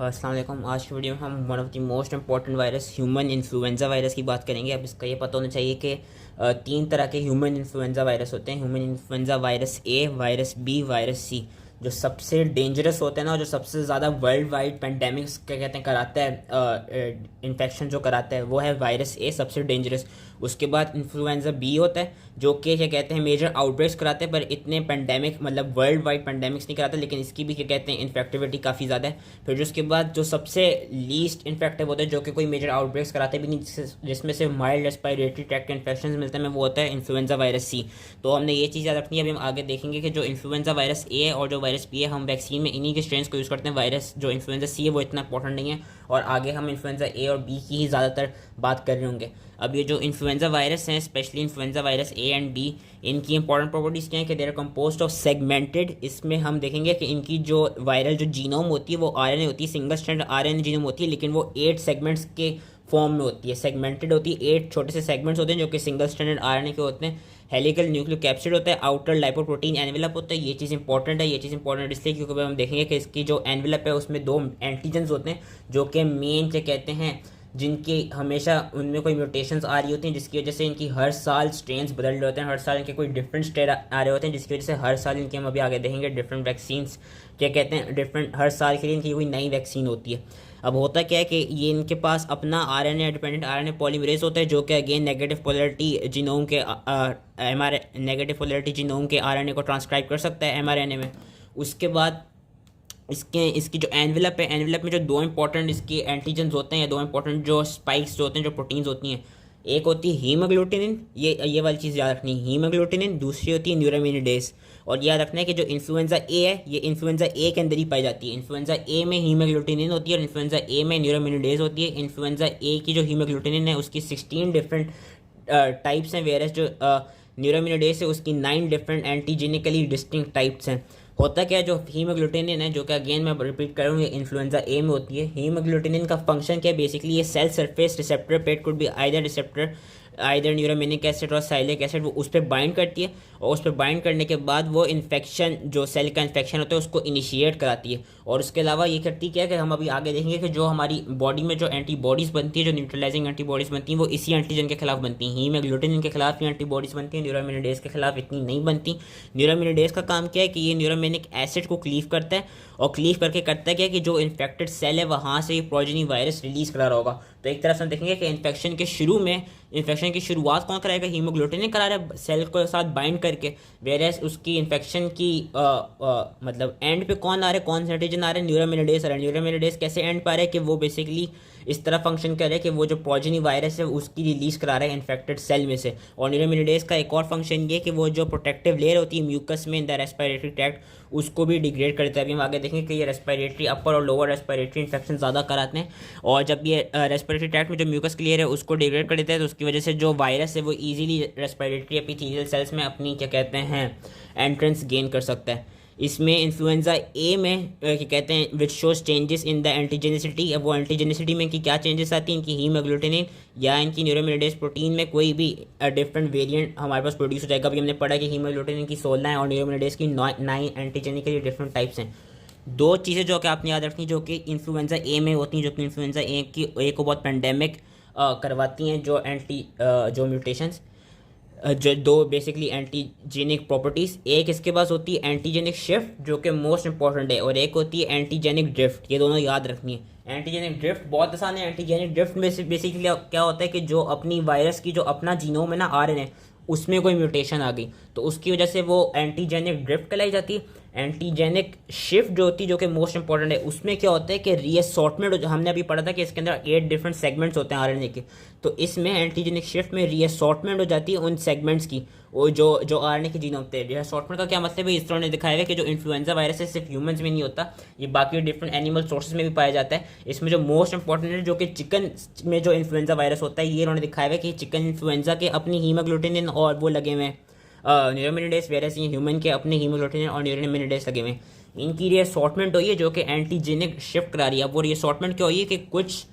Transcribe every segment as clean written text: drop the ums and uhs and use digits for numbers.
अस्सलाम वालेकुम। आज की वीडियो में हम one of the most important virus human influenza virus की बात करेंगे। अब इसका ये पता होना चाहिए कि तीन तरह के ह्यूमन इन्फ्लुएंजा वायरस होते हैं। ह्यूमन इन्फ्लुएंजा वायरस ए, वायरस बी, वायरस सी। जो सबसे डेंजरस होते हैं ना, जो सबसे ज़्यादा वर्ल्ड वाइड पेंडेमिक्स क्या कहते हैं कराता है, इन्फेक्शन जो कराता है वो है वायरस ए, सबसे डेंजरस। उसके बाद इन्फ्लुएंजा बी होता है जो कि क्या कहते हैं मेजर आउटब्रेक्स कराते हैं, पर इतने पेंडेमिक मतलब वर्ल्ड वाइड पेंडेमिक्स नहीं कराते, लेकिन इसकी भी क्या कहते हैं इन्फेक्टिविटी काफ़ी ज़्यादा है। फिर जो उसके बाद जो सबसे लीस्ट इन्फेक्टिव होता है, जो कि कोई मेजर आउटब्रेक्स कराते भी नहीं, जिसमें से माइल्ड रेस्पिरेटरी ट्रैक्ट के इन्फेक्शन मिलते हैं, वो होता है इन्फ्लुएंजा वायरस सी। तो हमने ये चीज़ याद रखनी है। अभी हम आगे देखेंगे कि जो इन्फ्लुएंजा वायरस ए है और जो वायरस बी है, हम वैक्सीन में इन्हीं के स्ट्रेन को यूज़ करते हैं। वायरस जो इन्फ्लुएंजा सी है वो इतना इंपॉर्टेंट नहीं है, और आगे हम इन्फ्लुएंजा ए और बी की ही ज़्यादातर बात कर रहे होंगे। अब ये जो इन्फ्लुएंजा वायरस हैं, specially influenza virus A and B, इनकी इंपॉर्टेंट प्रॉपर्टीज़ क्या है कि they are composed of segmented. इसमें हम देखेंगे कि इनकी जो वायरल जो जीनोम होती है वो आरएनए होती है, सिंगल स्ट्रैंड आरएनए जीनोम होती है, लेकिन वो 8 सेगमेंट्स के फॉर्म में होती है। सेगमेंटेड होती है, 8 छोटे से सेगमेंट्स होते हैं जो कि सिंगल स्ट्रैंडेड आरएनए के होते हैं। हेलिकल न्यूक्लियोकैप्सिड होता है, आउटर लाइपोप्रोटीन एनवेलप होता है। ये चीज़ इंपॉर्टेंट है। ये चीज़ इंपॉर्टेंट इसलिए क्योंकि हम देखेंगे कि इसकी जो एनवेलप है उसमें 2 एंटीजन्स होते हैं, जो कि मेन क्या कहते हैं, जिनकी हमेशा उनमें कोई म्यूटेशंस आ रही होती हैं, जिसकी वजह से इनकी हर साल स्ट्रेन्स बदल रहे होते हैं, हर साल इनके कोई डिफरेंट स्ट्रेन आ रहे होते हैं, जिसकी वजह से हर साल इनके हम अभी आगे देखेंगे डिफरेंट वैक्सीन्स क्या कहते हैं, डिफरेंट हर साल के लिए इनकी कोई नई वैक्सीन होती है। अब होता क्या है कि ये इनके पास अपना आरएनए डिपेंडेंट आरएनए पॉलीमरेज होता है, जो कि अगेन नेगेटिव पोलैरिटी जीनोम के नेगेटिव पोलैरिटी जीनोम के आरएनए को ट्रांसक्राइब कर सकता है एमआरएनए में। उसके बाद इसकी जो एनवेलप है, एनवेलप में जो 2 इंपॉर्टेंट इसकी एंटीजन्स होते हैं, या 2 इंपॉर्टेंट जो स्पाइक्स जो होते हैं, जो प्रोटीन्स होती हैं, एक होती है हीमोग्लूटिनिन, ये वाली चीज़ याद रखनी है, हीमोग्लूटिनिन। दूसरी होती है न्यूरामिनिडेज। और याद रखना है कि जो इन्फ्लुएंजा ए है, ये इन्फ्लुएंजा ए के अंदर ही पाई जाती है। इन्फ्लुएंजा ए में हीमोग्लूटिनिन होती है और इन्फ्लुएंजा ए में न्यूरामिनिडेज होती है। इन्फ्लुएंजा ए की जो हीमोग्लूटिनिन है उसकी 16 डिफरेंट टाइप्स हैं, वेरस जो न्यूरामिनिडेज है उसकी 9 डिफरेंट एंटीजेनिकली डिस्टिंक्ट टाइप्स हैं। होता क्या है, जो हीमोग्लूटिनिन है, जो कि अगेन मैं रिपीट कर रहा हूँ, ये इन्फ्लुएंजा ए में होती है। हीमोग्लूटिनिन का फंक्शन क्या है, बेसिकली ये सेल सरफेस रिसेप्टर पे, it could be either receptor either neuraminic acid और साइलिक एसिड, वो उस पर बाइंड करती है, और उस पर बाइंड करने के बाद वो इन्फेक्शन, जो सेल का इन्फेक्शन होता है उसको इनिशिएट कराती है। और उसके अलावा ये करती क्या है कि हम अभी आगे देखेंगे कि जो हमारी बॉडी में जो एंटीबॉडीज़ बनती है, जो न्यूट्रलाइजिंग एंटीबॉडीज़ बनती हैं, वो इसी एंटीजन के खिलाफ बनती हैं। हीमोग्लूटिनिन के खिलाफ ही एंटीबॉडीज़ बनती हैं, न्यूरामिनिडेज के खिलाफ इतनी नहीं बनती। न्यूरामिनिडेज का काम क्या है कि ये न्यूरामिनिक एसिड को क्लीव करता है, और क्लीव करके करता है क्या कि जो इन्फेक्टेड सेल है वहाँ से ये प्रोजेनी वायरस रिलीज करा रहा होगा। तो एक तरफ से हम देखेंगे कि इन्फेक्शन के शुरू में, इन्फेक्शन की शुरुआत कौन कराएगा, हीमोग्लूटिनिन करा रहा है सेल के साथ बाइंड करके, वेरस उसकी इन्फेक्शन की मतलब एंड पे कौन आ रहा है, कौन सा एंटीजन आ रहा है, न्यूरामिनिडेज आ रहा है। न्यूरामिनिडेज कैसे एंड पा रहा है कि वो बेसिकली इस तरह फंक्शन कर रहा है कि वो जो प्रोजेनी वायरस है उसकी रिलीज करा रहा है इन्फेक्टेड सेल में से। और न्यूरामिनिडेज का एक और फंक्शन ये कि वो जो प्रोटेक्टिव लेयर होती है म्यूकस में इन द रेस्पिरेटरी ट्रैक्ट, उसको भी डिग्रेड करता है। अभी हम आगे देखेंगे कि ये रेस्पिरेटरी अपर और लोअर रेस्पिरेटरी इन्फेक्शन ज़्यादा कराते हैं, और जब ये रेस्पिरेटरी ट्रैक्ट में जो म्यूकस लेयर है उसको डिग्रेड कर देता है, तो उसकी वजह से जो वायरस है वो ईजिली रेस्पिरेटरी एपिथेलियल सेल्स में अपनी क्या कहते हैं एंट्रेंस गेन कर सकता है। इसमें इन्फ्लुएंजा ए में क्या कहते हैं which shows changes in the antigenicity. अब वो एंटीजेनिसिटी में इनकी क्या चेंजेस आती हैं, इनकी हीमोग्लूटिनिन या इनकी न्यूरामिनिडेज प्रोटीन में कोई भी डिफरेंट वेरिएंट हमारे पास प्रोड्यूस हो जाएगा। अभी हमने पढ़ा कि हीमोग्लूटिनिन की 16 है और न्यूरामिनिडेज की 9 एंटीजेनिकली डिफरेंट टाइप्स हैं। 2 चीज़ें जो कि आपने याद रखनी, जो कि इन्फ्लुएंजा ए में होती हैं, जो कि इन्फ्लुएंजा ए को बहुत पेंडेमिक करवाती हैं, जो म्यूटेशंस, जो 2 बेसिकली एंटीजेनिक प्रॉपर्टीज़। एक इसके पास होती है एंटीजेनिक शिफ्ट, जो कि मोस्ट इंपॉर्टेंट है, और एक होती है एंटीजेनिक ड्रिफ्ट। ये दोनों याद रखनी है। एंटीजेनिक ड्रिफ्ट बहुत आसान है। एंटीजेनिक ड्रिफ्ट में से बेसिकली क्या होता है कि जो अपनी वायरस की जो अपना जीनोम है ना आरएनए, उसमें कोई म्यूटेशन आ गई तो उसकी वजह से वो एंटीजेनिक ड्रिफ्ट कहलाई जाती है। एंटीजेनिक शिफ्ट जो होती है, जो कि मोस्ट इंपॉर्टेंट है, उसमें क्या होता है कि रीअसॉर्टमेंट, हमने अभी पढ़ा था कि इसके अंदर 8 डिफरेंट सेगमेंट्स होते हैं आरएनए के, तो इसमें एंटीजेनिक शिफ्ट में रीअसॉर्टमेंट हो जाती है उन सेगमेंट्स की, वो जो आरएनए के जीनोम होते हैं। रीअसॉर्टमेंट का क्या मतलब है, इस तरह ने दिखाया है कि जो इन्फ्लुएंजा वायरस है सिर्फ ह्यूमंस में नहीं होता, ये बाकी डिफरेंट एनिमल सोर्सेज में भी पाया जाता है। इसमें जो मोस्ट इंपॉर्टेंट है, जो कि चिकन में जो इन्फ्लुएंजा वायरस होता है, ये उन्होंने दिखाया है कि चिकन इन्फ्लुएंजा के अपनी हीमोग्लूटिनिन और वो लगे हुए हैं न्यूरामिनिडेज, वेरस ये ह्यूमन के अपने हीमोग्लूटिनिन और न्यूरामिनिडेज लगे हुए हैं। इनकी रीअसॉर्टमेंट हुई है जो कि एंटीजेनिक शिफ्ट करा रही है। अब वो रीअसॉर्टमेंट क्या हुई है कि कुछ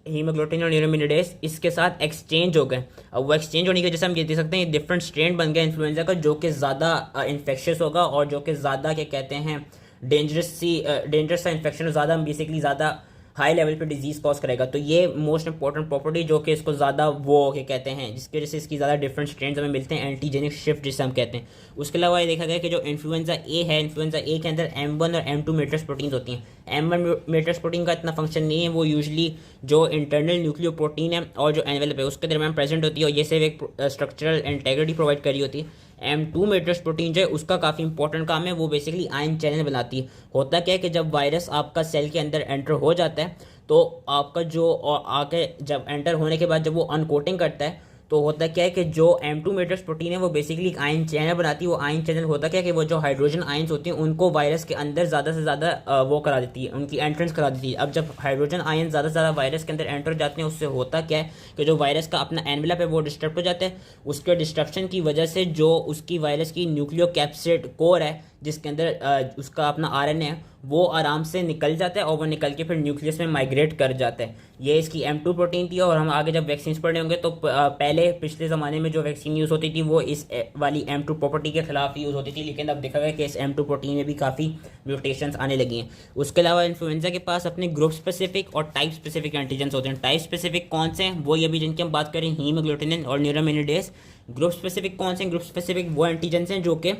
हीमोग्लोबिन और न्यूरोमिनिडेज इसके साथ एक्सचेंज हो गए। अब वो एक्सचेंज होने की वजह से हम ये देख सकते हैं डिफरेंट स्ट्रेन बन गया इन्फ्लुएंजा का, जो कि ज़्यादा इन्फेक्शियस होगा और जो कि ज़्यादा क्या कहते हैं डेंजरस सा इन्फेक्शन, ज़्यादा बेसिकली ज़्यादा हाई लेवल पे डिजीज़ कॉज करेगा। तो ये मोस्ट इंपॉर्टेंट प्रॉपर्टी जो कि इसको ज़्यादा वो क्या कहते हैं, जिसकी वजह से इसकी ज़्यादा डिफरेंट स्ट्रेन हमें मिलते हैं, एंटीजेनिक शिफ्ट जिसे हम कहते हैं। उसके अलावा ये देखा गया कि जो इन्फ्लुएंजा ए है, इन्फ्लुएंजा ए के अंदर M1 और M2 मेट्रस प्रोटीन्स होती हैं। M1 मेट्रस प्रोटीन का इतना फंक्शन नहीं है, वो यूजली जो इंटरनल न्यूक्लियो प्रोटीन है और जो एनवेलप है उसके दरमियान प्रेजेंट होती है, और ये सिर्फ एक स्ट्रक्चरल इंटेग्रिटी प्रोवाइड करी होती है। M2 मेट्रस प्रोटीन जो है उसका काफ़ी इंपॉर्टेंट काम है, वो बेसिकली आयन चैनल बनाती है। होता क्या है कि जब वायरस आपका सेल के अंदर एंटर हो जाता है तो आपका जो और आके जब एंटर होने के बाद जब वो अनकोटिंग करता है तो होता क्या है कि जो M2 मेट्रस प्रोटीन है वो बेसिकली एक आयन चैनल बनाती है। वो आयन चैनल होता क्या है कि वो जो हाइड्रोजन आयंस होती हैं उनको वायरस के अंदर ज़्यादा से ज़्यादा वो करा देती है, उनकी एंट्रेंस करा देती है। अब जब हाइड्रोजन आयन ज़्यादा से ज़्यादा वायरस के अंदर एंटर हो जाते हैं, उससे होता क्या है कि जो वायरस का अपना एनवेलप है वो डिस्टर्ब हो जाता है। उसके डिस्ट्रप्शन की वजह से जो उसकी वायरस की न्यूक्लियो कैप्सिड कोर है जिसके अंदर उसका अपना RNA है वो आराम से निकल जाता है और वो निकल के फिर न्यूक्लियस में माइग्रेट कर जाता है। ये इसकी M2 प्रोटीन थी। और हम आगे जब वैक्सीन पढ़े होंगे तो पहले पिछले ज़माने में जो वैक्सीन यूज़ होती थी वो इस वाली M2 प्रॉपर्टी के खिलाफ यूज़ होती थी, लेकिन अब देखा गया कि इस M2 प्रोटीन में भी काफ़ी म्यूटेशंस आने लगी हैं। उसके अलावा इन्फ्लुएंजा के पास अपने ग्रुप स्पेसिफिक और टाइप स्पेसिफिक एंटीजेंस होते हैं। टाइप स्पेसिफिक कौन से हैं, वो ये भी जिनकी हम बात करें, हीमोग्लूटिनिन और न्यूरामिनिडेज। ग्रुप स्पेसिफिक कौन से हैं, ग्रुप स्पेसिफिक वो एंटीजेंस हैं जो कि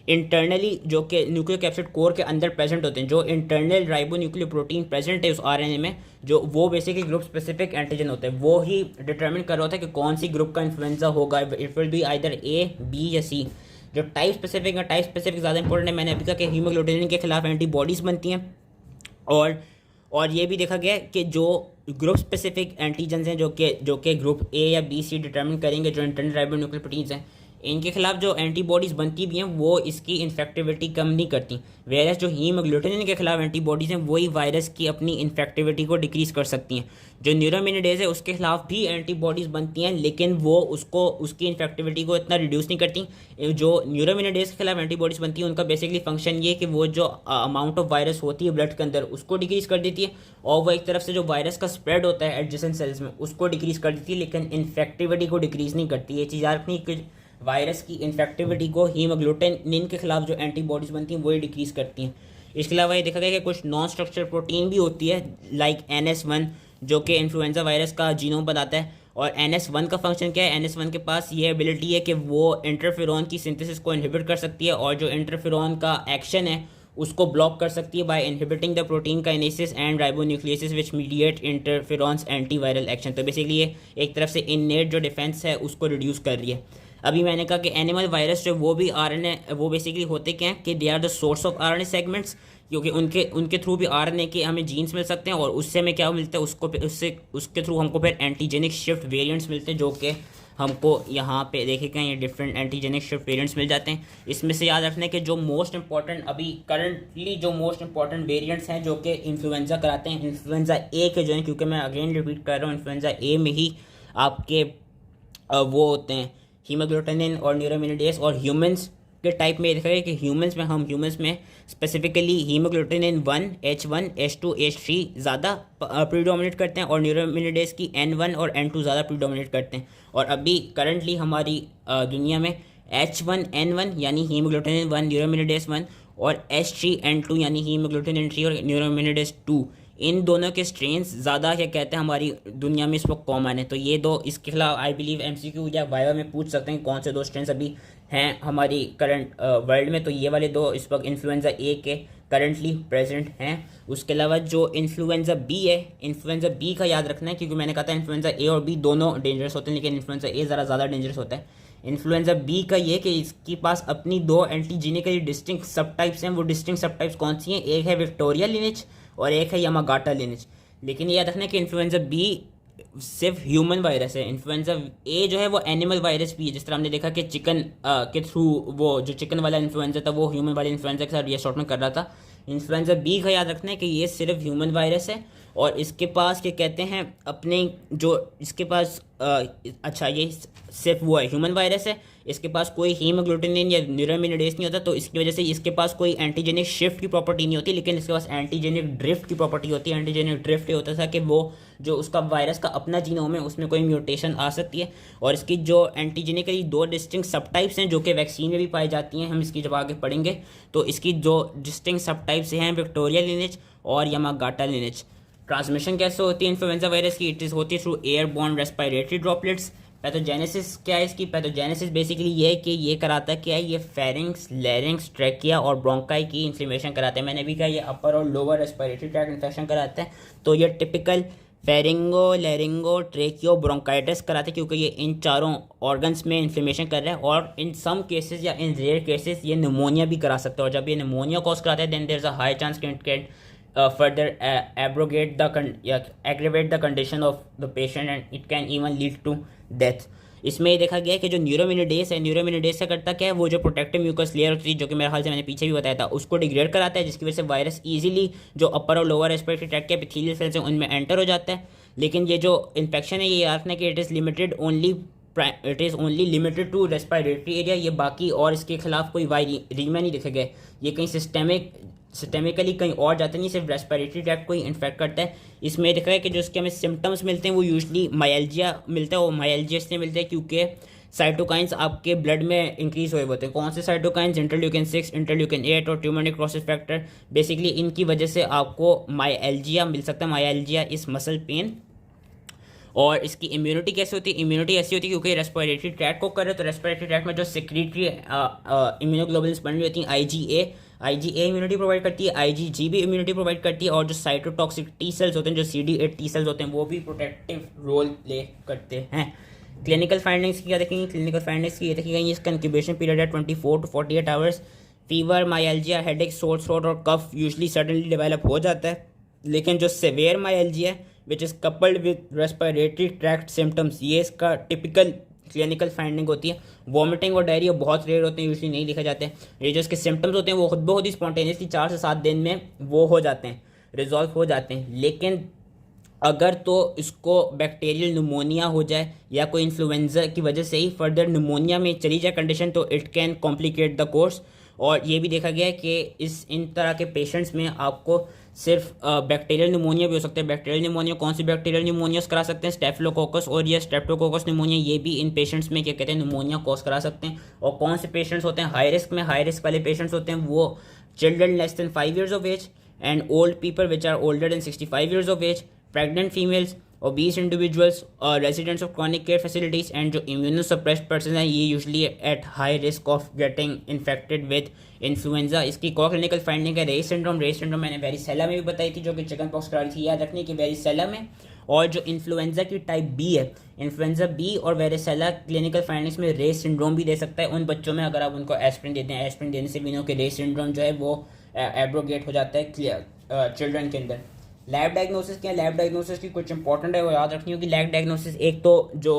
इंटरनली जो कि न्यूक्लियो कैप्सिड कोर के अंदर प्रेजेंट होते हैं। जो internal ribo nucleo protein present है उस RNA में, जो वो बेसिकली ग्रुप स्पेसिफिक एंटीजन होता है, वो ही डिटरमिन कर रहा होता है कि कौन सी ग्रुप का इन्फ्लुएंजा होगा। It will be either A, B या C। जो टाइप स्पेसिफिक है, टाइप स्पेसिफिक ज़्यादा इंपॉर्टेंट है। मैंने अभी कहा कि हीमोग्लोबिन के खिलाफ एंटीबॉडीज़ बनती हैं। और ये भी देखा गया कि जो ग्रुप स्पेसिफिक एंटीजन्स हैं जो कि ग्रुप A या B, C डिटरमिन करेंगे, जो इंटरनल राइबो न्यूक्लियो प्रोटीन्स हैं, इनके खिलाफ जो एंटीबॉडीज़ बनती भी हैं वो इसकी इन्फेक्टिविटी कम नहीं करती। वेरस जो हीमोग्लूटिनिन के खिलाफ एंटीबॉडीज़ हैं वही वायरस की अपनी इन्फेक्टिविटी को डिक्रीज़ कर सकती हैं। जो न्यूरामिनिडेज है उसके खिलाफ भी एंटीबॉडीज़ बनती हैं, लेकिन वो उसकी इन्फेक्टिविटी को इतना रिड्यूस नहीं करती। जो न्यूरामिनिडेज के खिलाफ एंटीबॉडीज़ बनती हैं उनका बेसिकली फंक्शन ये है कि वो जो अमाउंट ऑफ वायरस होती है ब्लड के अंदर उसको डिक्रीज़ कर देती है, और वो एक तरफ से जो वायरस का स्प्रेड होता है एडजेसेंट सेल्स में उसको डिक्रीज़ कर देती है, लेकिन इन्फेक्टिविटी को डिक्रीज़ नहीं करती। ये चीज़ याद रखनी कि वायरस की इन्फेक्टिविटी को हीमोग्लूटिनिन के खिलाफ जो एंटीबॉडीज़ बनती हैं वही डिक्रीज़ करती हैं। इसके अलावा ये देखा गया कि कुछ नॉन स्ट्रक्चरल प्रोटीन भी होती है लाइक NS1 जो कि इन्फ्लुएंजा वायरस का जीनोम बताता है। और NS1 का फंक्शन क्या है, NS1 के पास ये एबिलिटी है कि वो इंटरफेरॉन की सिंथेसिस को इनहिबिट कर सकती है, और जो इंटरफेरॉन का एक्शन है उसको ब्लॉक कर सकती है by inhibiting the protein kinases and ribonucleases which mediate interferons antiviral action. तो बेसिकली ये एक तरफ से इननेट जो डिफेंस है उसको रिड्यूस कर रही है। अभी मैंने कहा कि एनिमल वायरस जो वो भी RNA वो बेसिकली होते क्या हैं कि they are the source of RNA segments, क्योंकि उनके थ्रू भी RNA के हमें जीन्स मिल सकते हैं, और उससे हमें क्या मिलता है उसके थ्रू हमको फिर एंटीजेनिक शिफ्ट वेरिएंट्स मिलते हैं, जो कि हमको यहाँ पे देखेगा ये डिफरेंट एंटीजेनिक शिफ्ट वेरिएंट्स मिल जाते हैं। इसमें से याद रखना है कि जो मोस्ट इंपॉर्टेंट अभी करंटली जो मोस्ट इंपॉर्टेंट वेरिएंट्स हैं जो कि इन्फ्लुएंजा कराते हैं, इन्फ्लुएंजा A के जो हैं, क्योंकि मैं अगेन रिपीट कर रहा हूँ, इन्फ्लुएंजा A में ही आपके वो होते हैं हीमोग्लूटिनिन और न्यूरामिनिडेज। और ह्यूमंस के टाइप में देखा गया कि ह्यूमंस में स्पेसिफिकली हीमोग्लूटिनिन 1, H1, H2, H3 ज़्यादा प्रीडोमिनेट करते हैं, और न्यूरामिनिडेज की N1 और N2 ज़्यादा प्रीडोमिनेट करते हैं। और अभी करंटली हमारी दुनिया में H1N1 यानी हीमोग्लूटिनिन 1, न्यूरामिनिडेज 1, और H3N2 यानी हीमोग्लूटिनिन 3 और न्यूरामिनिडेज 2, इन दोनों के स्ट्रेन्स ज़्यादा क्या कहते हैं हमारी दुनिया में इस वक्त कॉमन है। तो ये दो इसके खिलाफ आई बिलीव MCQ या वाइवा में पूछ सकते हैं कौन से दो स्ट्रेन्स अभी हैं हमारी करंट वर्ल्ड में। तो ये वाले दो इस वक्त इन्फ्लुएंजा A के करंटली प्रेजेंट हैं। उसके अलावा जो इन्फ्लुएंजा B है, इन्फ्लुएंजा B का याद रखना है, क्योंकि मैंने कहा था इन्फ्लुएंजा A और B दोनों डेंजरस होते हैं, लेकिन इन्फ्लुएंजा A ज़्यादा डेंजरस होता है। इन्फ्लुएंजा B का ये कि इसके पास अपनी दो एंटीजेनिकली डिस्टिंक्ट सब टाइप्स हैं। वो डिस्टिंक्ट सब टाइप्स कौन सी हैं, एक है विक्टोरिया लिनेज और एक है यामागाटा लिनेज। लेकिन ये याद रखना है कि इन्फ्लुएंजा B सिर्फ ह्यूमन वायरस है। इन्फ्लुएंजा A जो है वो एनिमल वायरस भी है, जिस तरह हमने देखा कि चिकन के थ्रू वो जो चिकन वाला इन्फ्लुएंजा था वो ह्यूमन वाले इन्फ्लुएंजा के साथ रिएसॉर्टमेंट कर रहा था। इन्फ्लुएंजा B का याद रखना है कि ये सिर्फ ह्यूमन वायरस है, और इसके पास क्या कहते हैं अपने जो इसके पास अच्छा ये सिर्फ वो है ह्यूमन वायरस है। इसके पास कोई हीमोग्लूटिनिन या न्यूरामिनिडेज नहीं होता, तो इसकी वजह से इसके पास कोई एंटीजेनिक शिफ्ट की प्रॉपर्टी नहीं होती, लेकिन इसके पास एंटीजेनिक ड्रिफ्ट की प्रॉपर्टी होती है। एंटीजेनिक ड्रिफ्ट ये होता था कि वो जो उसका वायरस का अपना जीनोम है उसमें कोई म्यूटेशन आ सकती है, और इसकी जो एंटीजेनिकली 2 डिस्टिंक्ट सब टाइप्स हैं जो कि वैक्सीन में भी पाई जाती हैं, हम इसकी जब आगे पढ़ेंगे तो इसकी जो डिस्टिंक्ट सब टाइप्स हैं विक्टोरिया लिनेज और यामागाटा लिनेज। ट्रांसमिशन कैसे होती है इन्फ्लुएंजा वायरस की? इट इज़ होती है through airborne respiratory droplets. Pathogenesis क्या है इसकी? पैथोजेनेसिस बेसिकली ये है कि ये कराता है क्या है, ये फेरिंग्स, लैरिंग्स, ट्रैकिया और ब्रोंकाई की इन्फ्लेमेशन कराता है। मैंने भी कहा ये अपर और लोअर रेस्पिरेटरी ट्रैक्ट इन्फेक्शन कराता है। तो ये टिपिकल फेरिंगो, लैरिंगो, ट्रेकियो, ब्रोंकाइटिस कराते हैं क्योंकि ये इन चारों ऑर्गन्स में इन्फ्लेमेशन कर रहा है, और इन सम केसेस या इन रेयर केसेस ये निमोनिया भी करा सकता है, और जब ये निमोनिया कॉज कराता है then there is a high chance it can further aggravate the condition of the patient and it can even lead to death। इसमें ये देखा गया है कि जो न्यूरोमिनिडेज है, न्यूरोमिनिडेज से करता क्या है, वो जो प्रोटेक्टिव म्यूकस लेयर होती है जो कि मेरे ख्याल से मैंने पीछे भी बताया था, उसको डिग्रेड कराता है, जिसकी वजह से वायरस इजीली जो अपर और लोअर रेस्पिरेटरी ट्रैक्ट के एपिथेलियल सेल्स हैं उनमें एंटर हो जाता है। लेकिन ये जो इन्फेक्शन है ये याद रखना कि it is only limited to respiratory area, ये बाकी और इसके खिलाफ कोई रीमा नहीं दिखे गए, ये कहीं सिस्टेमिकली कहीं और जाते नहीं, सिर्फ रेस्पिरेटरी ट्रैक्ट को ही इन्फेक्ट करता है। इसमें देखा है कि जो इसके हमें सिम्टम्स मिलते हैं वो यूजली माइल्जिया मिलता है, वो माइल्जिया इसलिए मिलता है क्योंकि साइटोकाइंस आपके ब्लड में इंक्रीज हुए होते हैं। कौन से साइटोकाइंस? इंटरल्यूकिन 6, इंटरल्यूकिन 8 और ट्यूमर नेक्रोसिस फैक्टर। बेसिकली इनकी वजह से आपको माइल्जिया मिल सकता है। माइल्जिया इस मसल पेन। और इसकी इम्यूनिटी कैसे होती है? इम्यूनिटी ऐसी होती है क्योंकि रेस्पिरेटरी ट्रैक्ट को कर रहे, तो रेस्पिरेटरी ट्रैक्ट में जो सेक्रेटरी इम्यूनोग्लोबुलिन्स बन रही होती हैं, आईजीए इम्यूनिटी प्रोवाइड करती है, आईजीजी भी इम्यूनिटी प्रोवाइड करती है, और जो साइटोटॉक्सिक टी सेल्स होते हैं, जो CD8 टी सेल्स होते हैं, वो भी प्रोटेक्टिव रोल प्ले करते हैं। क्लिनिकल फाइंडिंग्स की क्या देखेंगे? क्लिनिकल फाइंडिंग्स की ये देखी गई, इसका इंक्यूबेशन पीरियड है 24 to 48 hours. Fever, myalgia, headache, sore throat और कफ यूजली सडनली डेवलप हो जाता है, लेकिन जो सेवियर माइल्जिया है which is coupled with respiratory tract symptoms, ये इसका टिपिकल क्लिनिकल फाइंडिंग होती है। वॉमिटिंग और डायरिया बहुत रेयर होते हैं, यूजली नहीं दिखे जाते हैं। ये जो इसके सिम्टम्स होते हैं वो खुद ब खुद ही स्पॉन्टेनियसली 4 से 7 दिन में वो हो जाते हैं, रिजॉल्व हो जाते हैं। लेकिन अगर तो इसको बैक्टीरियल निमोनिया हो जाए या कोई इन्फ्लुएंजा की वजह से ही फर्दर निमोनिया में चली जाए कंडीशन, तो it can complicate the course. और ये भी देखा गया है कि इन तरह के पेशेंट्स में आपको सिर्फ बैक्टीरियल निमोनिया भी हो सकता है। बैक्टीरियल निमोनिया कौन सी बैक्टीरियल निमोनियास करा सकते हैं? स्टेफिलोकोकस और या स्ट्रेप्टोकोकस निमोनिया, ये भी इन पेशेंट्स में क्या कहते हैं निमोनिया कॉज करा सकते हैं। और कौन से पेशेंट्स होते हैं हाई रिस्क में? हाई रिस्क वाले पेशेंट्स होते हैं वो children less than 5 years of age and old people which are older than 65 years of age, pregnant females, obese individuals, residents of chronic care facilities and जो immunosuppressed persons हैं, ये usually at high risk of getting infected with influenza. इसकी clinical finding है race syndrome. Race syndrome मैंने varicella में भी बताई थी जो कि चिकन पॉक्स करा रही थी, याद रखनी कि वेरिसेला में। और जो इन्फ्लुएंजा की टाइप बी है, इन्फ्लुएंजा बी और वेरिसेला क्लिनिकल फाइंडिंग्स में रेस सिंड्रोम भी दे सकता है उन बच्चों में अगर आप उनको एस्प्रिन देते हैं। एस्प्रिन देने से भी नो कि रेस सिंड्रोम जो है वो एब्रोगेट हो जाता है चिल्ड्रन के अंदर। लैब डायग्नोसिस क्या है? लैब डायग्नोसिस की कुछ इंपॉर्टेंट है वो याद रखनी होगी। लैब डायग्नोसिस एक तो जो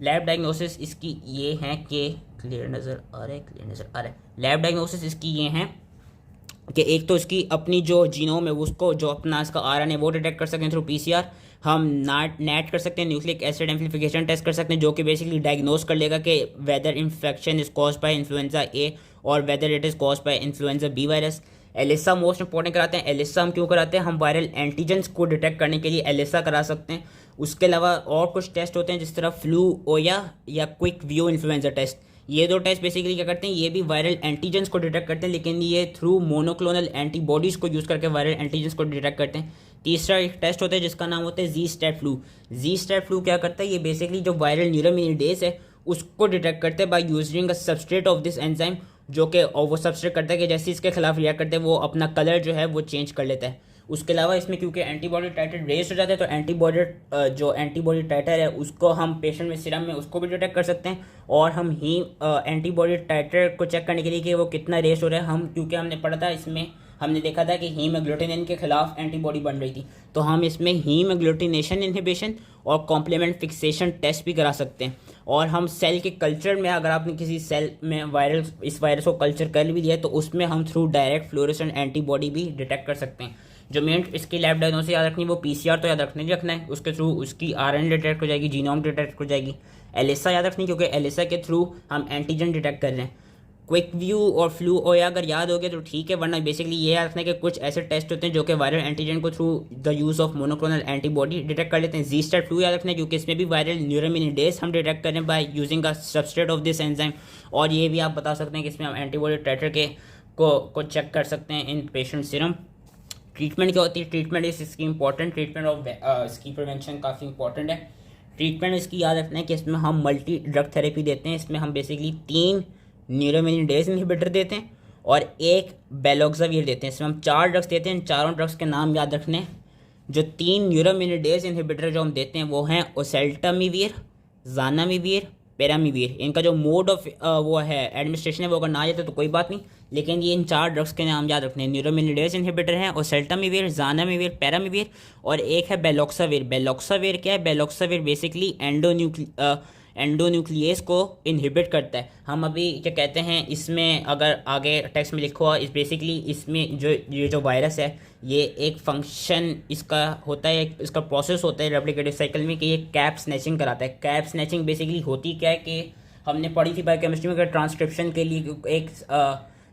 लैब डायग्नोसिस इसकी ये है कि क्लियर नज़र आ रहा है। लैब डायग्नोसिस इसकी ये हैं कि एक तो इसकी अपनी जो जीनोम है उसको जो अपना इसका RNA वो डिटेक्ट कर सकते हैं थ्रू PCR। हम नेट कर सकते हैं, न्यूक्लिक एसिड एम्प्लीफिकेशन टेस्ट कर सकते हैं, जो कि बेसिकली डायग्नोस कर लेगा कि whether infection is caused by influenza A और whether it is caused by influenza B virus. ELISA most important कराते हैं। एलिसा हम क्यों कराते हैं? हम वायरल एंटीजेंस को डिटेक्ट करने के लिए एलिसा करा सकते हैं। उसके अलावा और कुछ टेस्ट होते हैं जिस तरह फ्लूओया या क्विक व्यू इन्फ्लुएंजा टेस्ट। ये दो टेस्ट बेसिकली क्या करते हैं? ये भी वायरल एंटीजेंस को डिटेक्ट करते हैं, लेकिन ये थ्रू मोनोक्लोनल एंटीबॉडीज़ को यूज़ करके वायरल एंटीजेंस को डिटेक्ट करते हैं। तीसरा एक टेस्ट होता है जिसका नाम होता है जी स्टैट फ्लू। जी स्टैट फ्लू क्या करता है? ये बेसिकली जो वायरल न्यूरोमिनिडेज है उसको डिटेक्ट करते हैं by using a substrate of this enzyme, जो कि वो सबस्ट्रेट करता है कि जैसे इसके खिलाफ रिएक्ट करते हैं वो अपना कलर जो है वो चेंज कर लेता है। उसके अलावा इसमें क्योंकि एंटीबॉडी टाइटर रेज हो जाता है, तो जो एंटीबॉडी टाइटर है उसको हम पेशेंट में सीरम में उसको भी डिटेक्ट कर सकते हैं। और हम ही एंटीबॉडी टाइटर को चेक करने के लिए कि वो कितना रेस हो रहा है, हम क्योंकि हमने पढ़ा था इसमें हमने देखा था कि हीमोग्लूटिनिन के खिलाफ एंटीबॉडी बन रही थी, तो हम इसमें हीमोग्लूटिनेशन इनहिबिशन और कॉम्प्लीमेंट फिक्सेशन टेस्ट भी करा सकते हैं। और हम सेल के कल्चर में अगर आपने किसी सेल में इस वायरस को कल्चर कर भी दिया तो उसमें हम थ्रू डायरेक्ट फ्लोरेसेंट एंटीबॉडी भी डिटेक्ट कर सकते हैं। जो मेन इसकी लैब डायग्नोसिस याद रखनी है वो PCR तो याद रखना है, उसके थ्रू उसकी RNA डिटेक्ट हो जाएगी, जीनोम डिटेक्ट हो जाएगी, एलिसा याद रखनी, क्योंकि एलिसा के थ्रू हम एंटीजन डिटेक्ट कर रहे हैं। क्विक व्यू और फ्लू ओ अगर याद हो गया तो ठीक है, वरना बेसिकली ये याद रखना है कि कुछ ऐसे टेस्ट होते हैं जो कि वायरल एंटीजन को through the use of monoclonal antibody detect कर लेते हैं। जी स्टार फ्लू याद रखना है, क्योंकि इसमें भी वायरल न्यूरामिनिडेज हम डिटेक्ट करें by using a substrate of this enzyme. और ये भी आप बता सकते हैं कि इसमें हम एंटीबॉडी टाइटर के को चेक कर सकते हैं इन पेशेंट सीरम। ट्रीटमेंट क्या होती है? ट्रीटमेंट इस इसकी इंपॉर्टेंट, ट्रीटमेंट ऑफ इसकी प्रिवेंशन काफ़ी इंपॉर्टेंट है। ट्रीटमेंट इसकी याद रखना है कि इसमें हम मल्टी ड्रग थेरेपी देते हैं। इसमें हम बेसिकली 3 न्यूरामिनिडेज इनहिबिटर देते हैं और 1 बेलोक्साविर देते हैं। इसमें हम 4 ड्रग्स देते हैं। इन चारों ड्रग्स के नाम याद रखने हैं। जो 3 न्यूरामिनिडेज इनहिबिटर जो हम देते हैं वो हैं ओसेल्टामिविर, जानामिविर, पेरामिविर। इनका जो मोड ऑफ वो है एडमिनिस्ट्रेशन है वो अगर ना आ जाता तो कोई बात नहीं, लेकिन ये इन 4 ड्रग्स के नाम याद रखने हैं। न्यूरामिनिडेज इनहिबिटर हैं ओसेल्टामिविर, जानामिविर, पेरामिविर और एक है बेलोक्साविर। बेलोक्साविर क्या है? बेलोक्साविर बेसिकली एंडोन्यूक्लियस को इनहिबिट करता है। हम अभी क्या कहते हैं इसमें, अगर आगे टेक्स्ट में लिखा हुआ, इस बेसिकली इसमें जो वायरस है ये एक फंक्शन इसका होता है, इसका प्रोसेस होता है रेप्लिकेटिव साइकिल में कि ये कैप स्नैचिंग कराता है। कैप स्नैचिंग बेसिकली होती क्या है कि हमने पढ़ी थी बायोकेमिस्ट्री में कि ट्रांसक्रिप्शन के लिए एक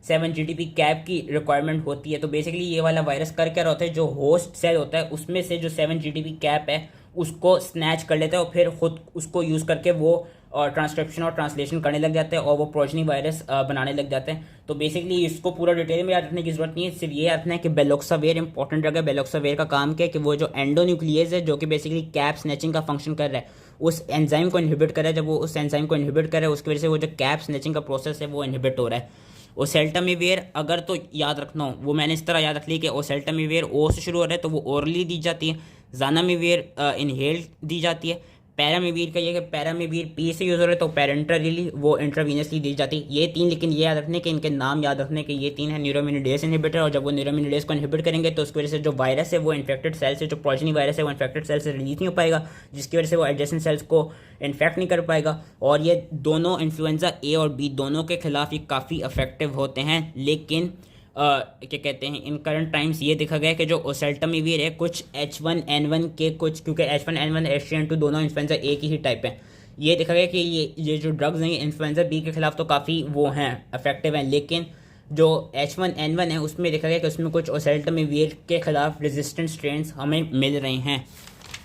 7 GDP कैप की रिक्वायरमेंट होती है। तो बेसिकली ये वाला वायरस कर क्या होता है, जो होस्ट सेल होता है उसमें से जो 7 GDP कैप है उसको स्नैच कर लेता है और फिर खुद उसको यूज़ करके वो ट्रांसक्रिप्शन और ट्रांसलेशन करने लग जाते हैं और वो प्रोजनी वायरस बनाने लग जाते हैं। तो बेसिकली इसको पूरा डिटेल में याद रखने की जरूरत नहीं है, सिर्फ ये याद रखना है कि बेलोक्साविर इंपॉर्टेंट ड्रग है। बेलोक्साविर का काम क्या है कि वो जो एंडोन्यूक्लियस है जो कि बेसिकली कैप स्नैचिंग का फंक्शन कर रहा है उस एंजाइम को इनहिबिट कर रहा है। जब वो उस एंजाइम को इनहिबिट कर रहा है उसकी वजह से वो जो कैप स्नैचिंग का प्रोसेस है वो इनहिबिट हो रहा है। ओसेल्टामिविर अगर तो याद रखना हो वो मैंने इस तरह याद रख ली कि ओसेल्टामिविर ओ से शुरू हो रहा है तो वो ओरली दी जाती है। जानामिविर इनहेल दी जाती है। पैरामिविर का ये कि पैरामिविर पी से यूज़ हो रहा है तो पैरेंटरली वो इंट्रावीनसली दी जाती है। ये 3, लेकिन ये याद रखने के इनके नाम याद रखने के ये 3 है न्यूरामिनिडेज इनहिबिटर। और जब वो न्यूरामिनिडेज को इनहिबिट करेंगे तो उसकी वजह से जो वायरस है वो इन्फेक्टेड सेल से, जो प्रोजनी वायरस है वो इन्फेक्टेड सेल से रिलीज नहीं हो पाएगा, जिसकी वजह से वो एडजेसेंट सेल्स को इन्फेक्ट नहीं कर पाएगा। और ये दोनों इन्फ्लुएंजा ए और बी दोनों के खिलाफ ये काफ़ी इफेक्टिव होते हैं। लेकिन क्या कहते हैं इन करंट टाइम्स ये देखा गया कि जो ओसेल्टामिविर है कुछ H1N1 के कुछ, क्योंकि H1N1 H3N2 दोनों इन्फ्लुएंजा ए की ही टाइप है, ये देखा गया कि ये जो ड्रग्स हैं इन्फ्लुएंजा बी के खिलाफ तो काफ़ी वो हैं इफेक्टिव हैं। लेकिन जो H1N1 है उसमें देखा गया कि उसमें कुछ ओसेल्टामिविर के खिलाफ रेजिस्टेंट स्ट्रेन्स हमें मिल रहे हैं।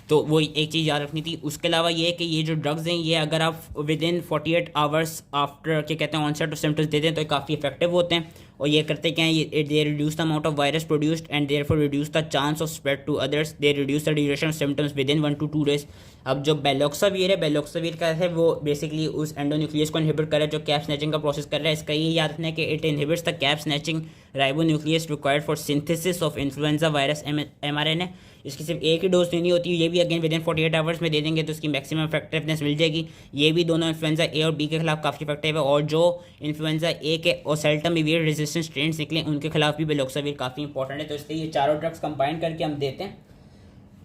तो वो एक चीज़ याद रखनी थी। उसके अलावा ये है कि ये जो ड्रग्स हैं ये अगर आप विद इन 48 आवर्स आफ्टर क्या कहते हैं ऑनसेट ऑफ सिम्टम्स देते हैं तो काफ़ी इफेक्टिव होते हैं। और ये करते क्या हैं, ये they reduce the amount of virus produced and therefore reduce the chance of spread to others. They reduce the duration of symptoms within 1 to 2 days। अब जो बेलोक्साविर है, बेलोक्साविर का है वो बेसिकली उस एंडोन्यूक्लियस को इनहिबिट कर रहा है जो कैप स्नैचिंग का प्रोसेस कर रहा है। इसका ये याद रखना है कि it inhibits the cap snatching ribonuclease required for synthesis of influenza virus mRNA। इसकी सिर्फ एक ही डोज देनी होती है। ये भी अगेन विद इन 48 आवर्स में दे देंगे तो इसकी मैक्सिमम इफेक्टिवनेस मिल जाएगी। ये भी दोनों इन्फ्लुएंजा ए और बी के खिलाफ काफ़ी इफेक्टिव है। और जो इन्फ्लुएंजा ए के ओसेल्टामिविर रेजिस्टेंट स्ट्रेन्स निकले उनके खिलाफ भी बेलोक्साविर काफ़ी इंपॉर्टेंट है। तो इसलिए ये चारों ड्रग्स कंबाइन करके हम देते हैं।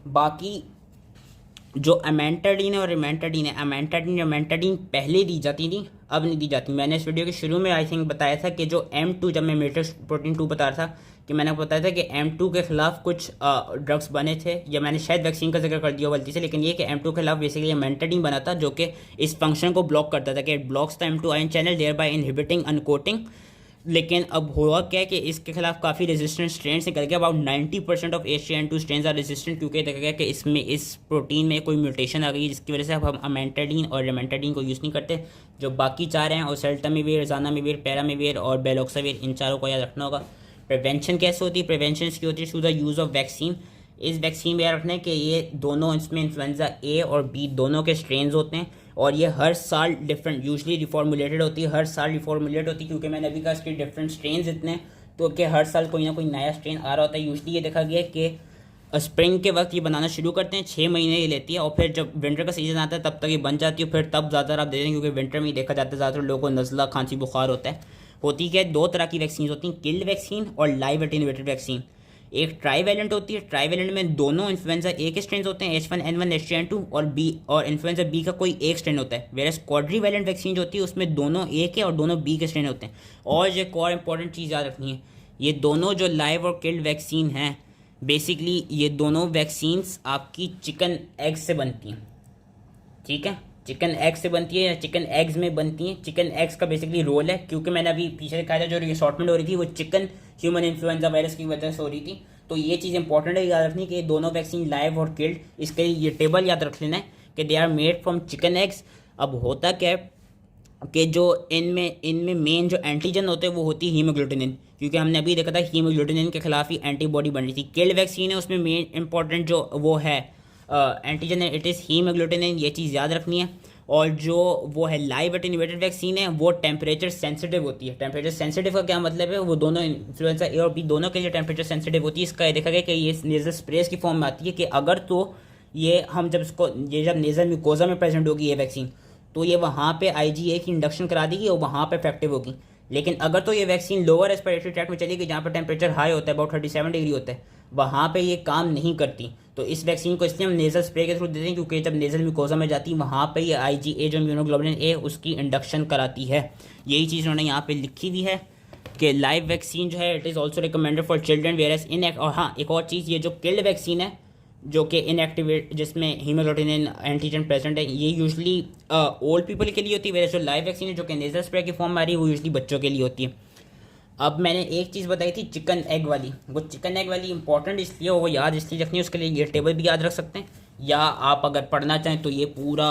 बाकी जो अमेंटाडीन और रिमेंटाडीन है, अमेंटाडीन पहले दी जाती थी, अब नहीं दी जाती। मैंने इस वीडियो के शुरू में आई थिंक बताया था कि जो M2, जब मैं मेट्रिक्स प्रोटीन 2 बता रहा था कि मैंने बताया था कि M2 के खिलाफ कुछ ड्रग्स बने थे, या मैंने शायद वैक्सीन का जिक्र कर दिया गलती से, लेकिन ये कि M2 के खिलाफ बेसिकली अमेंटाडीन बना था जो कि इस फंक्शन को ब्लॉक करता था कि it blocks the M2 ion channel thereby inhibiting uncoating. लेकिन अब हुआ क्या है कि इसके खिलाफ काफ़ी रेजिस्टेंट स्ट्रेन्स निकल गए। About 90% of H3N2 strains are resistant, क्योंकि देखा गया कि इसमें इस प्रोटीन में कोई म्यूटेशन आ गई जिसकी वजह से अब हम अमेंटाडीन और रेमेंटाडीन को यूज़ नहीं करते। जो बाकी 4 हैं ओसेल्टामिविर, जानामिविर, पैरामिविर और बेलोक्साविर, इन चारों को याद रखना होगा। प्रिवेंशन कैसे होती है? प्रिवेंशन इसकी होती है through the use of vaccine. इस वैक्सीन में याद रखना है कि ये दोनों, इसमें इन्फ्लुएंजा ए और बी दोनों के स्ट्रेन्स होते हैं और ये हर साल डिफरेंट यूजली रिफॉर्मुलेटेड होती है। हर साल रिफॉर्मुलेट होती है क्योंकि मैंने अभी कहा इसके डिफरेंट स्ट्रेन्स इतने, तो कि हर साल कोई ना कोई नया स्ट्रेन आ रहा होता है। यूजली ये देखा गया है कि स्प्रिंग के वक्त ये बनाना शुरू करते हैं, 6 महीने ये लेती है और फिर जब विंटर का सीजन आता है तब तक ये बन जाती है। फिर तब ज़्यादातर आप दे दें क्योंकि विंटर में ही देखा जाता है ज़्यादातर लोगों को नज़ला, खांसी, बुखार होता है। होती क्या है, 2 तरह की वैक्सीन होती हैं, किल्ड वैक्सीन और लाइव एटेन्यूएटेड वैक्सीन। एक ट्राईवैलेंट होती है, ट्राईवैलेंट में दोनों इन्फ्लुएंजा ए के स्ट्रेन होते हैं, H1N1 H3N2 और बी, और इन्फ्लुएंजा बी का कोई एक स्ट्रेन होता है। वेरस क्वाड्रीवैलेंट वैक्सीन जो होती है उसमें दोनों ए के और दोनों बी के स्ट्रेन होते हैं। और जो एक और इंपॉर्टेंट चीज़ याद रखनी है, ये दोनों जो लाइव और किल्ड वैक्सीन हैं बेसिकली ये दोनों वैक्सीन्स आपकी चिकन एग से बनती हैं, ठीक है। चिकन एग से बनती है या चिकन एग्स में बनती हैं। चिकन एग्स का बेसिकली रोल है, क्योंकि मैंने अभी पीछे दिखाया था जो रिसॉर्टमेंट हो रही थी वो चिकन ह्यूमन इन्फ्लुएंजा वायरस की वजह से हो रही थी। तो ये चीज़ इंपॉर्टेंट है याद रखनी कि दोनों वैक्सीन लाइव और किल्ड, इसके लिए ये टेबल याद रख लेना है कि they are made from chicken eggs. अब होता क्या है कि जो इनमें मेन जो एंटीजन होते हैं वो होती है हीमोग्लूटिनिन, क्योंकि हमने अभी देखा था हीमोग्लूटिनिन के खिलाफ ही एंटीबॉडी बन रही थी। किल्ड वैक्सीन है उसमें मेन इंपॉर्टेंट जो वो है एंटीजन है, इट इज़ हीमोग्लूटिनिन, ये चीज़ याद रखनी है। और जो वो है लाइव एटेन्यूएटेड वैक्सीन है वो टेम्परेचर सेंसिटिव होती है। टेम्परेचर सेंसिटिव का क्या मतलब है, वो दोनों इन्फ्लुएंजा ए और बी दोनों के लिए टेम्परेचर सेंसिटिव होती है। इसका देखा गया कि ये नेजल स्प्रेस की फॉर्म में आती है कि अगर तो ये हम जब इसको जब नेजल म्यूकोजा में प्रेजेंट होगी ये वैक्सीन, तो ये वहाँ पे IgA की इंडक्शन करा देगी और वहाँ पे इफेक्टिव होगी। लेकिन अगर तो ये वैक्सीन लोअर रेस्पिरेटरी ट्रैक्ट में चलेगी जहाँ पर टेम्परेचर हाई होता है, अबाउट 37 डिग्री होता है, वहाँ पे ये काम नहीं करती। तो इस वैक्सीन को इसलिए हम नेजल स्प्रे के थ्रू देते हैं, क्योंकि जब नेजल म्यूकोजा में जाती है वहाँ पे ये IgA जो इम्यूनोग्लोबुलिन ए उसकी इंडक्शन कराती है। यही चीज़ उन्होंने यहाँ पे लिखी हुई है कि लाइव वैक्सीन जो है it is also recommended for children whereas in. और हाँ, एक और चीज़, ये जो किल्ड वैक्सीन है जो कि इनएक्टिवेट जिसमें हीमोग्लोबिन एंटीजन प्रेजेंट है, ये यूजली ओल्ड पीपल के लिए होती है, वैसे जो लाइव वैक्सीन है जो कि नेजल स्प्रे की फॉर्म में आ रही है वो यूजली बच्चों के लिए होती है। अब मैंने एक चीज़ बताई थी चिकन एग वाली, वो चिकन एग वाली इंपॉर्टेंट इसलिए वो याद इसलिए रखनी है, उसके लिए ये टेबल भी याद रख सकते हैं, या आप अगर पढ़ना चाहें तो ये पूरा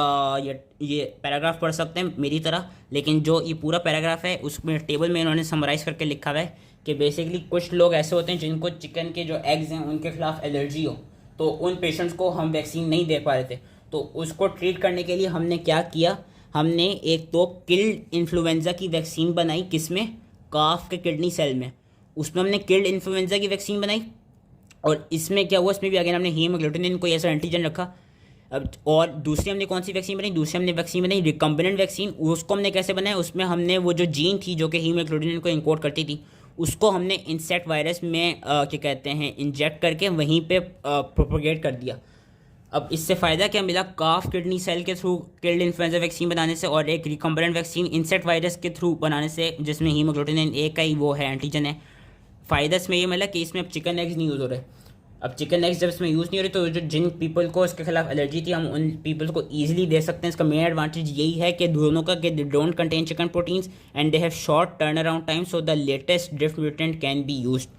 ये पैराग्राफ पढ़ सकते हैं मेरी तरह। लेकिन जो ये पूरा पैराग्राफ है उसमें टेबल में इन्होंने समराइज़ करके लिखा हुआ है कि बेसिकली कुछ लोग ऐसे होते हैं जिनको चिकन के जो एग्स हैं उनके खिलाफ एलर्जी हो, तो उन पेशेंट्स को हम वैक्सीन नहीं दे पा रहे थे। तो उसको ट्रीट करने के लिए हमने क्या किया, हमने एक तो किल्ड इन्फ्लुएंजा की वैक्सीन बनाई, किसमें, काफ के किडनी सेल में, उसमें हमने किल्ड इन्फ्लुएंजा की वैक्सीन बनाई। और इसमें क्या हुआ, इसमें भी अगेन हमने हीमोग्लूटिनिन को ऐसा एंटीजन रखा। अब और दूसरी हमने कौन सी वैक्सीन बनाई, दूसरी हमने वैक्सीन बनाई रिकम्बिनेंट वैक्सीन। उसको हमने कैसे बनाया, उसमें हमने वो जो जीन थी जो कि हीमोग्लूटिनिन को इनकोड करती थी, उसको हमने इंसेक्ट वायरस में क्या कहते हैं इंजेक्ट करके वहीं पे प्रोपोगेट कर दिया। अब इससे फ़ायदा क्या मिला, काफ किडनी सेल के थ्रू किल्ड इन्फ्लुएंजा वैक्सीन बनाने से और एक रिकम्बिनेंट वैक्सीन इंसेक्ट वायरस के थ्रू बनाने से जिसमें हीमोग्लूटिनिन ए का ही वो है एंटीजन है। फ़ायदा इसमें ये मिला कि इसमें अब चिकन एग्स नहीं यूज़ हो रहे। अब चिकन एग्स जब इसमें यूज़ नहीं हो रही तो जो जिन पीपल को इसके खिलाफ एलर्जी थी हम उन पीपल को ईजिली दे सकते हैं। इसका मेन एडवांटेज यही है कि दोनों का कि they don't contain chicken proteins and they have short turn around time, so the latest drift mutant can be used.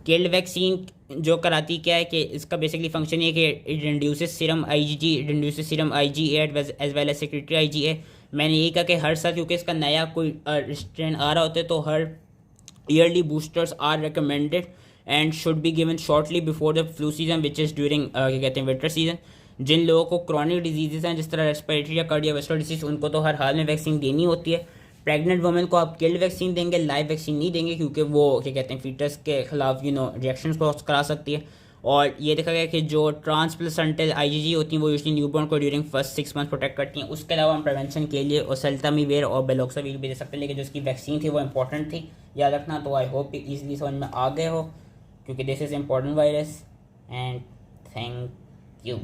Killed vaccine जो कराती क्या है कि इसका बेसिकली फंक्शन ये है कि it induces serum IgG, it induces serum IgA as well as secretory IgA। मैंने यही कहा कि हर साल क्योंकि इसका नया कोई स्ट्रेन आ रहा होता है तो हर yearly boosters are recommended and should be given shortly before the flu season which is during क्या कहते हैं विंटर सीजन। जिन लोगों को क्रॉनिक डिजीजेज हैं जिस तरह रेस्पिरेटरी या कार्डियोवैस्कुलर डिजीज, उनको तो हर हाल में वैक्सीन देनी होती है। प्रेग्नेंट वुमेन को आप किल्ड वैक्सीन देंगे, लाइव वैक्सीन नहीं देंगे, क्योंकि वो क्या कहते हैं फीटस के खिलाफ रिएक्शंस को करा सकती है। और ये देखा गया कि जो ट्रांसप्लेसेंटल IgG होती हैं वो यूजली न्यूबॉर्न को ड्यूरिंग फर्स्ट 6 मंथ प्रोटेक्ट करती हैं। उसके अलावा हम प्रिवेंशन के लिए ओसेल्टामिविर और बेलॉक्साविर भी दे सकते हैं, लेकिन जो इसकी वैक्सीन थी वो इंपॉर्टेंट थी, याद रखना। तो आई होप ईजिली समझ में आ गए हो, क्योंकि this is important virus. And thank you.